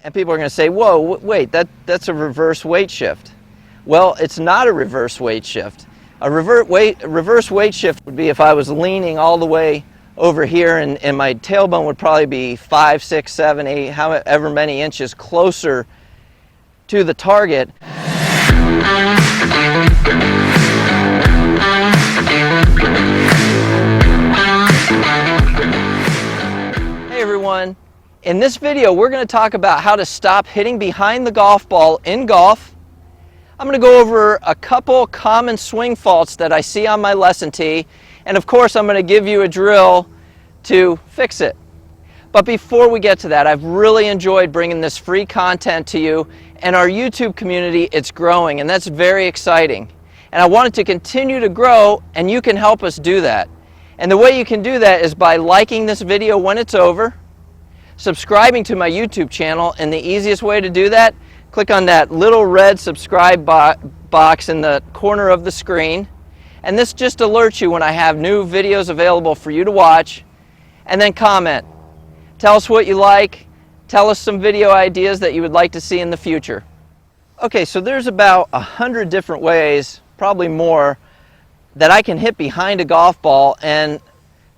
And people are going to say, whoa, wait, that's a reverse weight shift. Well, it's not a reverse weight shift. A reverse weight shift would be if I was leaning all the way over here and my tailbone would probably be 5, 6, 7, 8, however many inches closer to the target. Hey everyone, in this video we're going to talk about how to stop hitting behind the golf ball in golf. I'm going to go over a couple common swing faults that I see on my lesson tee, and of course I'm going to give you a drill to fix it. But before we get to that, I've really enjoyed bringing this free content to you, and our YouTube community, it's growing, and that's very exciting. And I want it to continue to grow, and you can help us do that. And the way you can do that is by liking this video when it's over, subscribing to my YouTube channel, and the easiest way to do that, click on that little red subscribe box in the corner of the screen, and this just alerts you when I have new videos available for you to watch. And then comment. Tell us what you like. Tell us some video ideas that you would like to see in the future. Okay, so there's about 100 different ways, probably more, that I can hit behind a golf ball, and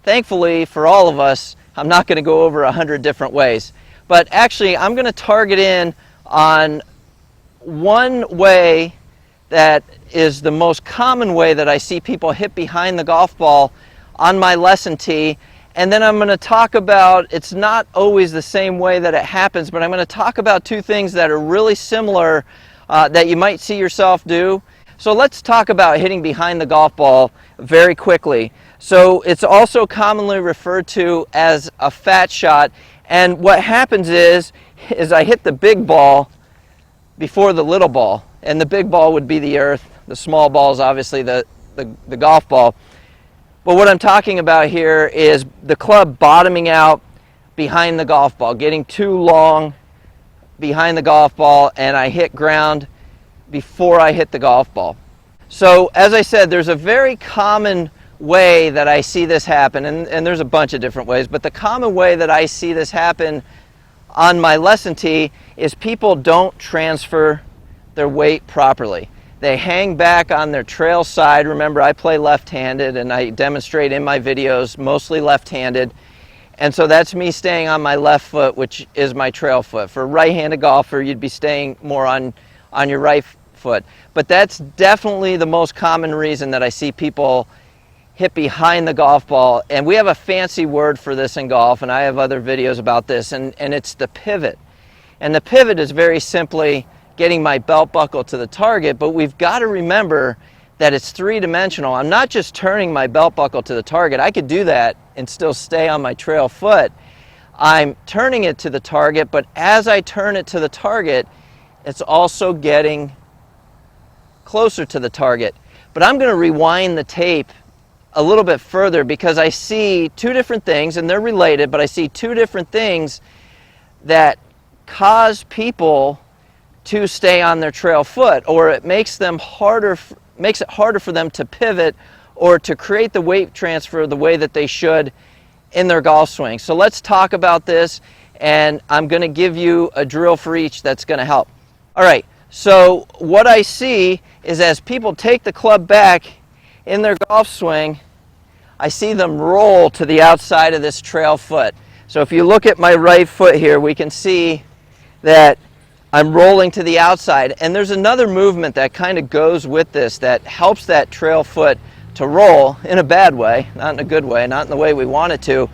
thankfully for all of us, I'm not going to go over 100 different ways. But actually, I'm going to target in on one way that is the most common way that I see people hit behind the golf ball on my lesson tee. And then I'm going to talk about, it's not always the same way that it happens, but I'm going to talk about two things that are really similar that you might see yourself do. So let's talk about hitting behind the golf ball very quickly. So it's also commonly referred to as a fat shot. And what happens is I hit the big ball before the little ball. And the big ball would be the earth. The small ball is obviously the golf ball. But what I'm talking about here is the club bottoming out behind the golf ball, getting too long behind the golf ball, and I hit ground before I hit the golf ball. So as I said, there's a very common way that I see this happen, and there's a bunch of different ways, but the common way that I see this happen on my lesson tee is people don't transfer their weight properly. They hang back on their trail side. Remember, I play left-handed, and I demonstrate in my videos mostly left-handed. And so that's me staying on my left foot, which is my trail foot. For a right-handed golfer, you'd be staying more on your right foot. But that's definitely the most common reason that I see people hit behind the golf ball. And we have a fancy word for this in golf, and I have other videos about this, and it's the pivot. And the pivot is very simply getting my belt buckle to the target, but we've got to remember that it's three-dimensional. I'm not just turning my belt buckle to the target. I could do that and still stay on my trail foot. I'm turning it to the target, but as I turn it to the target, it's also getting closer to the target. But I'm going to rewind the tape a little bit further because I see two different things, and they're related, but I see two different things that cause people to stay on their trail foot, or it makes it harder for them to pivot or to create the weight transfer the way that they should in their golf swing. So let's talk about this, and I'm going to give you a drill for each that's going to help. All right, so what I see is as people take the club back in their golf swing, I see them roll to the outside of this trail foot. So if you look at my right foot here, we can see that I'm rolling to the outside, and there's another movement that kind of goes with this that helps that trail foot to roll in a bad way, not in a good way, not in the way we want it to.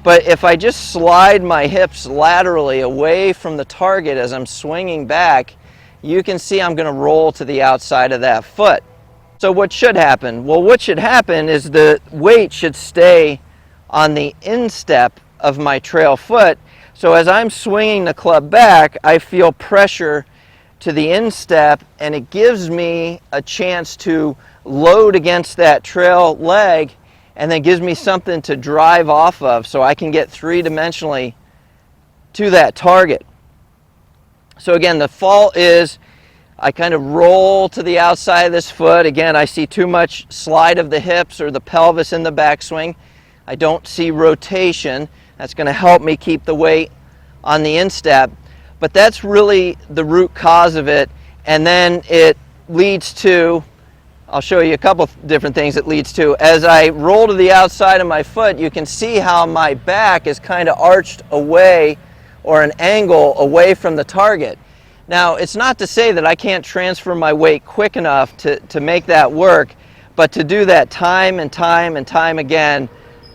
But if I just slide my hips laterally away from the target as I'm swinging back, you can see I'm going to roll to the outside of that foot. So what should happen? Well, what should happen is the weight should stay on the instep of my trail foot. So as I'm swinging the club back, I feel pressure to the instep, and it gives me a chance to load against that trail leg, and then gives me something to drive off of so I can get three-dimensionally to that target. So again, the fault is I kind of roll to the outside of this foot. Again, I see too much slide of the hips or the pelvis in the backswing. I don't see rotation. That's going to help me keep the weight on the instep. but that's really the root cause of it. And then it leads to, I'll show you a couple different things it leads to. As I roll to the outside of my foot, you can see how my back is kind of arched away, or an angle away from the target. Now, it's not to say that I can't transfer my weight quick enough to make that work, but to do that time and time and time again,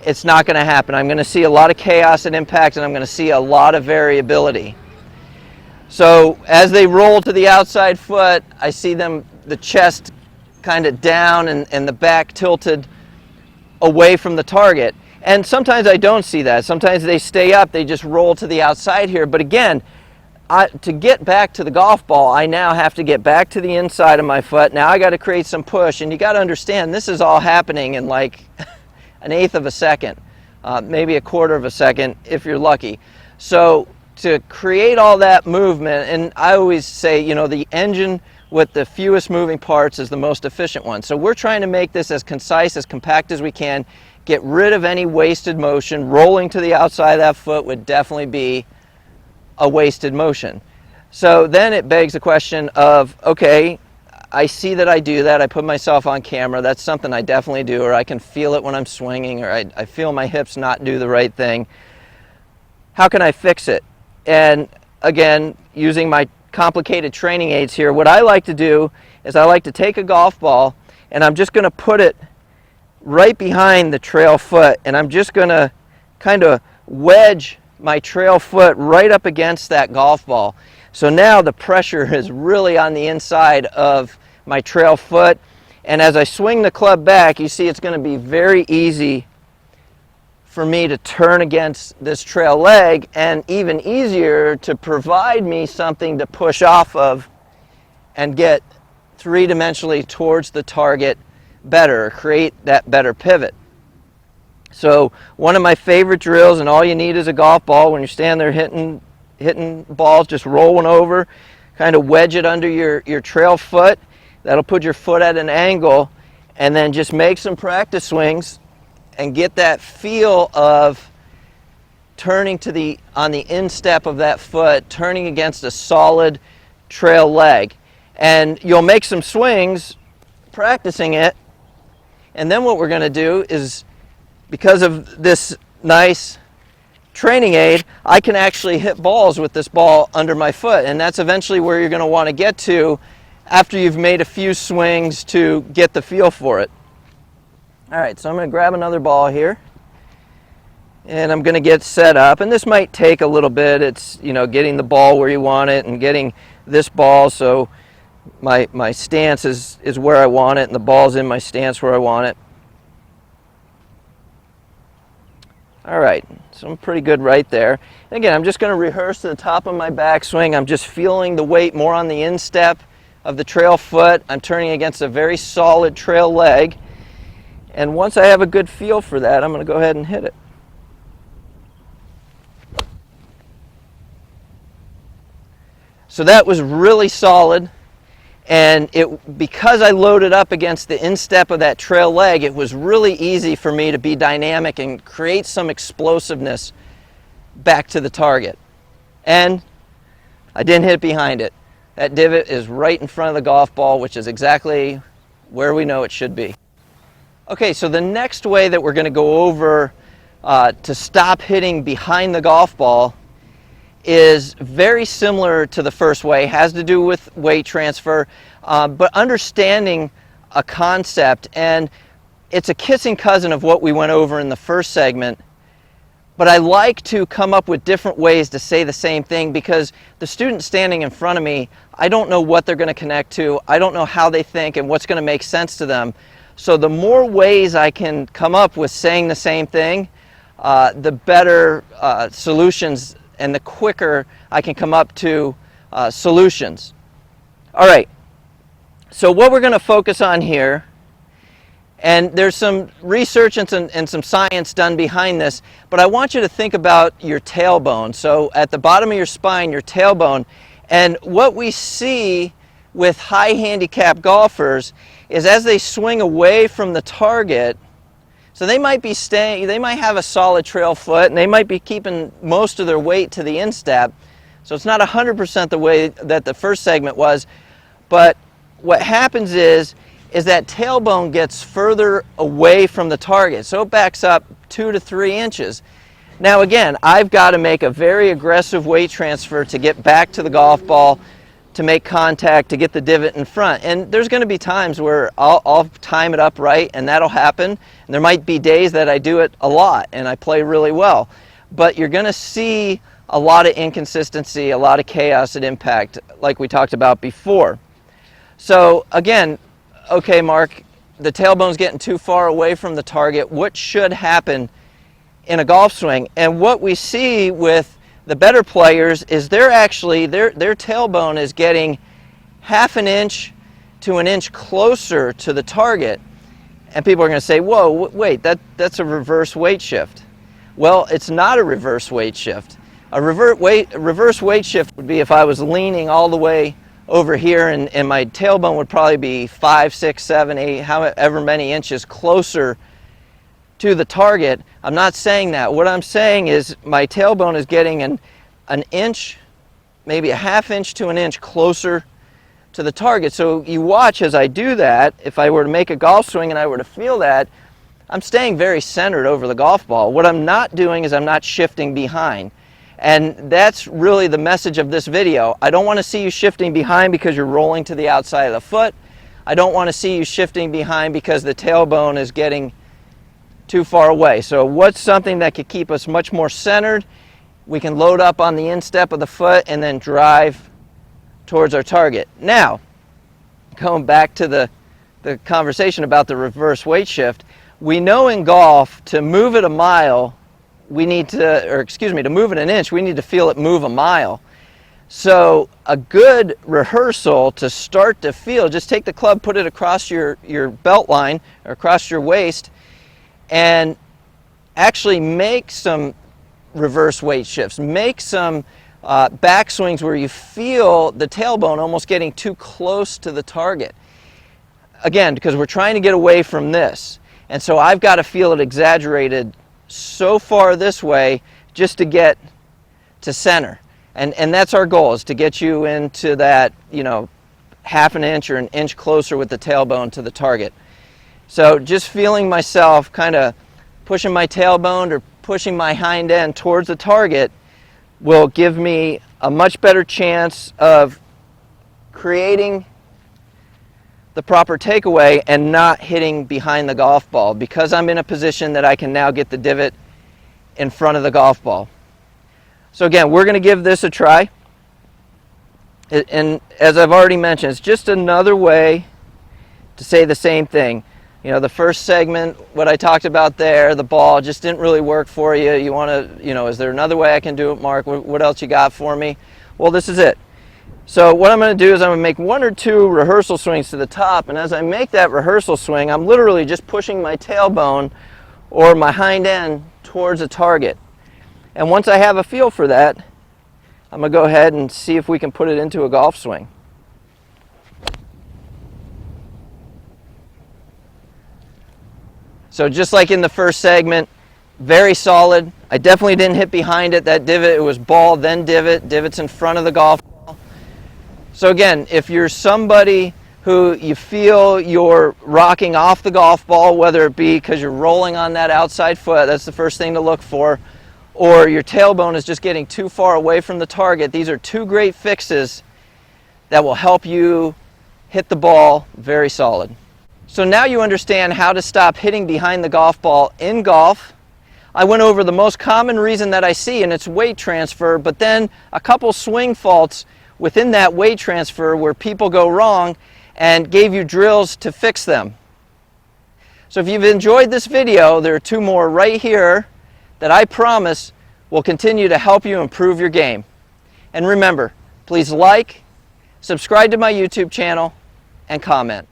it's not going to happen. I'm going to see a lot of chaos at impact, and I'm going to see a lot of variability. So as they roll to the outside foot, I see them, the chest kind of down and the back tilted away from the target. And sometimes I don't see that. Sometimes they stay up, they just roll to the outside here. But again, to get back to the golf ball, I now have to get back to the inside of my foot. Now I got to create some push, and you got to understand this is all happening in like an eighth of a second, maybe a quarter of a second if you're lucky. So to create all that movement, and I always say, you know, the engine with the fewest moving parts is the most efficient one. So we're trying to make this as concise, as compact as we can, get rid of any wasted motion. Rolling to the outside of that foot would definitely be a wasted motion. So then it begs the question of, okay, I see that I do that, I put myself on camera, that's something I definitely do, or I can feel it when I'm swinging, or I feel my hips not do the right thing. How can I fix it? And again, using my complicated training aids here, what I like to do is I like to take a golf ball, and I'm just going to put it right behind the trail foot, and I'm just going to kind of wedge my trail foot right up against that golf ball. So now the pressure is really on the inside of my trail foot, and as I swing the club back, you see it's going to be very easy for me to turn against this trail leg, and even easier to provide me something to push off of and get three-dimensionally towards the target better, create that better pivot. So one of my favorite drills, and all you need is a golf ball when you're standing there hitting balls, just roll one over, kind of wedge it under your trail foot. That'll put your foot at an angle, and then just make some practice swings and get that feel of turning on the instep of that foot, turning against a solid trail leg. And you'll make some swings practicing it, and then what we're going to do is, because of this nice training aid, I can actually hit balls with this ball under my foot, and that's eventually where you're going to want to get to after you've made a few swings to get the feel for it. All right, so I'm going to grab another ball here, and I'm going to get set up, and this might take a little bit. It's, you know, getting the ball where you want it and getting this ball so my stance is where I want it, and the ball's in my stance where I want it. All right, so I'm pretty good right there. And again, I'm just going to rehearse to the top of my backswing. I'm just feeling the weight more on the instep of the trail foot. I'm turning against a very solid trail leg. And once I have a good feel for that, I'm going to go ahead and hit it. So that was really solid. And because I loaded up against the instep of that trail leg, it was really easy for me to be dynamic and create some explosiveness back to the target. And I didn't hit behind it. That divot is right in front of the golf ball, which is exactly where we know it should be. Okay, so the next way that we're going to go over to stop hitting behind the golf ball is very similar to the first way, has to do with weight transfer, but understanding a concept, and it's a kissing cousin of what we went over in the first segment, but I like to come up with different ways to say the same thing, because the student standing in front of me, I don't know what they're going to connect to, I don't know how they think and what's going to make sense to them. So the more ways I can come up with saying the same thing, the better solutions, and the quicker I can come up to solutions. All right, so what we're going to focus on here, and there's some research and some science done behind this, but I want you to think about your tailbone. So at the bottom of your spine, your tailbone, and what we see with high handicap golfers is as they swing away from the target, so they might be staying, they might have a solid trail foot, and they might be keeping most of their weight to the instep, So it's not 100% the way that the first segment was, but what happens is that tailbone gets further away from the target. So it backs up 2 to 3 inches. Now again, I've got to make a very aggressive weight transfer to get back to the golf ball, to make contact, to get the divot in front. And there's going to be times where I'll time it up right, and that'll happen. And there might be days that I do it a lot and I play really well. But you're going to see a lot of inconsistency, a lot of chaos at impact, like we talked about before. So again, okay, Mark, the tailbone's getting too far away from the target. What should happen in a golf swing? And what we see with the better players is their tailbone is getting half an inch to an inch closer to the target. And people are going to say, whoa, wait, that's a reverse weight shift. Well, it's not a reverse weight shift. A reverse weight shift would be if I was leaning all the way over here and my tailbone would probably be 5, 6, 7, 8, however many inches closer to the target. I'm not saying that. What I'm saying is my tailbone is getting an inch, maybe a half inch to an inch closer to the target. So you watch as I do that. If I were to make a golf swing and I were to feel that, I'm staying very centered over the golf ball. What I'm not doing is I'm not shifting behind. And that's really the message of this video. I don't want to see you shifting behind because you're rolling to the outside of the foot. I don't want to see you shifting behind because the tailbone is getting too far away. So what's something that could keep us much more centered? We can load up on the instep of the foot and then drive towards our target. Now, going back to the conversation about the reverse weight shift, we know in golf to move it a mile, we need to, to move it an inch, we need to feel it move a mile. So a good rehearsal to start to feel, just take the club, put it across your belt line or across your waist, and actually make some reverse weight shifts. Make some back swings where you feel the tailbone almost getting too close to the target. Again, because we're trying to get away from this. And so I've got to feel it exaggerated so far this way just to get to center. And that's our goal, is to get you into that, half an inch or an inch closer with the tailbone to the target. So just feeling myself kind of pushing my tailbone or pushing my hind end towards the target will give me a much better chance of creating the proper takeaway and not hitting behind the golf ball, because I'm in a position that I can now get the divot in front of the golf ball. So again, we're going to give this a try. And as I've already mentioned, it's just another way to say the same thing. The first segment, what I talked about there, the ball just didn't really work for you. You want to, is there another way I can do it, Mark? What else you got for me? Well, this is it. So what I'm going to do is I'm going to make 1 or 2 rehearsal swings to the top, and as I make that rehearsal swing, I'm literally just pushing my tailbone or my hind end towards a target. And once I have a feel for that, I'm going to go ahead and see if we can put it into a golf swing. So just like in the first segment, very solid. I definitely didn't hit behind it. That divot, it was ball, then divot. Divot's in front of the golf ball. So again, if you're somebody who you feel you're rocking off the golf ball, whether it be because you're rolling on that outside foot, that's the first thing to look for, or your tailbone is just getting too far away from the target, these are 2 great fixes that will help you hit the ball very solid. So now you understand how to stop hitting behind the golf ball in golf. I went over the most common reason that I see, and it's weight transfer, but then a couple swing faults within that weight transfer where people go wrong, and gave you drills to fix them. So if you've enjoyed this video, there are 2 more right here that I promise will continue to help you improve your game. And remember, please like, subscribe to my YouTube channel, and comment.